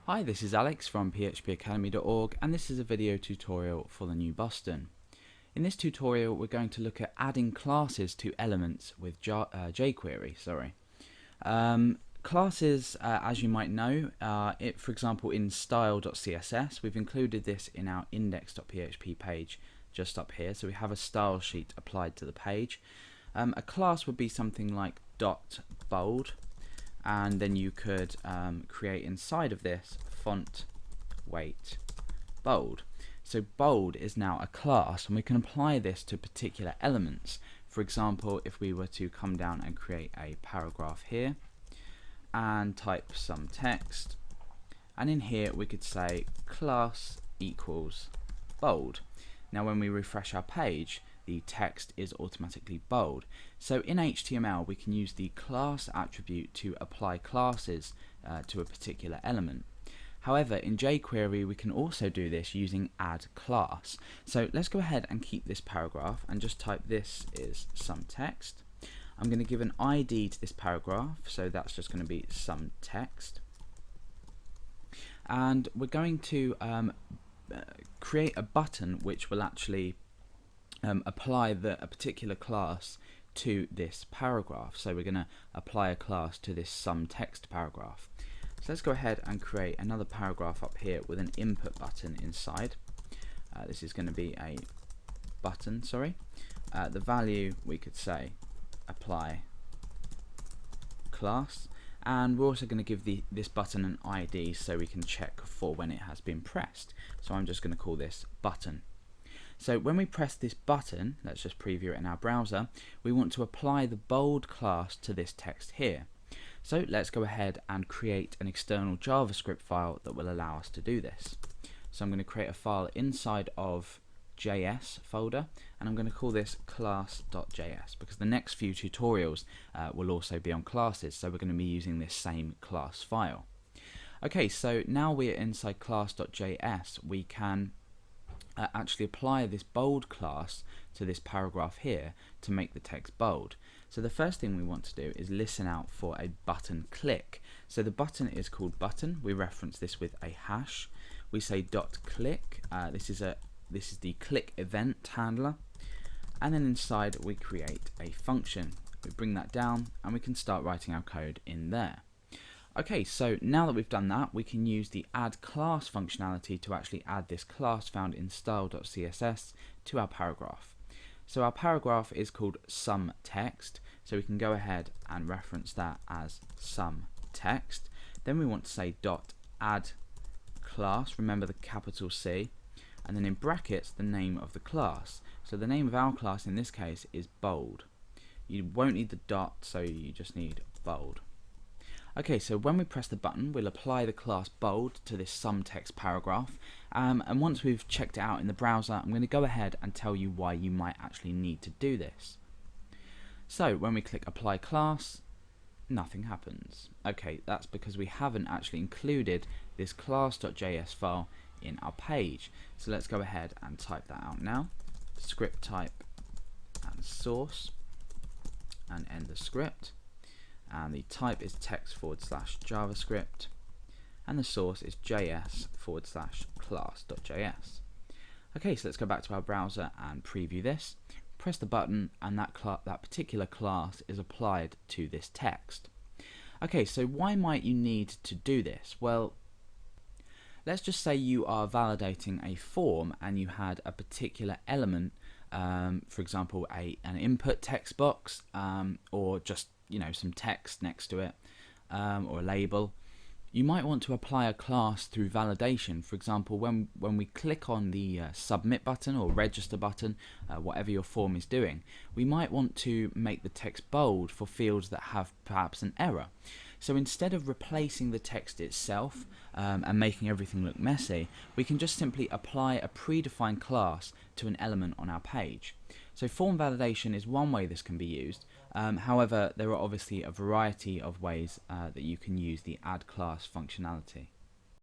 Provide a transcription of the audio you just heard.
Hi, this is Alex from phpacademy.org, and this is a video tutorial for the new Boston. In this tutorial we're going to look at adding classes to elements with jQuery. Classes, as you might know, for example in style.css, we've included this in our index.php page just up here, so we have a style sheet applied to the page. A class would be something like .bold, and then you could create inside of this font weight bold. So bold is now a class, and we can apply this to particular elements. For example, if we were to come down and create a paragraph here and type some text, and in here we could say class equals bold. Now when we refresh our page, the text is automatically bold. So in HTML we can use the class attribute to apply classes to a particular element. However, in jQuery we can also do this using addClass. So let's go ahead and keep this paragraph and just type this is some text. I'm going to give an ID to this paragraph, so that's just going to be some text. And we're going to create a button which will actually apply a particular class to this paragraph. So we're going to apply a class to this some text paragraph. So let's go ahead and create another paragraph up here with an input button inside. This is going to be a button, the value we could say apply class, and we're also going to give this button an ID so we can check for when it has been pressed. So I'm just going to call this button. So when we press this button, let's just preview it in our browser, we want to apply the bold class to this text here. So let's go ahead and create an external JavaScript file that will allow us to do this. So I'm going to create a file inside of JS folder, and I'm going to call this class.js because the next few tutorials will also be on classes, so we're going to be using this same class file. Okay, so now we're inside class.js, we can actually apply this bold class to this paragraph here to make the text bold. So the first thing we want to do is listen out for a button click. So the button is called button. We reference this with a hash. We say .click. This is the click event handler, and then inside we create a function. We bring that down and we can start writing our code in there. Okay, so now that we've done that, we can use the addClass functionality to actually add this class found in style.css to our paragraph. So our paragraph is called some text, so we can go ahead and reference that as some text. Then we want to say .addClass, remember the capital C, and then in brackets the name of the class. So the name of our class in this case is bold. You won't need the dot, so you just need bold. Okay, so when we press the button, we'll apply the class bold to this some text paragraph, and once we've checked it out in the browser, I'm going to go ahead and tell you why you might actually need to do this. So when we click apply class, nothing happens. Okay, that's because we haven't actually included this class.js file in our page. So let's go ahead and type that out now. Script type and source, and end the script. And the type is text/JavaScript, and the source is js/class.js. Okay, so let's go back to our browser and preview this. Press the button, and that particular class is applied to this text. Okay, so why might you need to do this? Well, let's just say you are validating a form and you had a particular element, for example an input text box, or just some text next to it, or a label. You might want to apply a class through validation. For example, when we click on the submit button or register button, whatever your form is doing, we might want to make the text bold for fields that have perhaps an error. So instead of replacing the text itself and making everything look messy, we can just simply apply a predefined class to an element on our page. So form validation is one way this can be used. However, there are obviously a variety of ways that you can use the addClass functionality.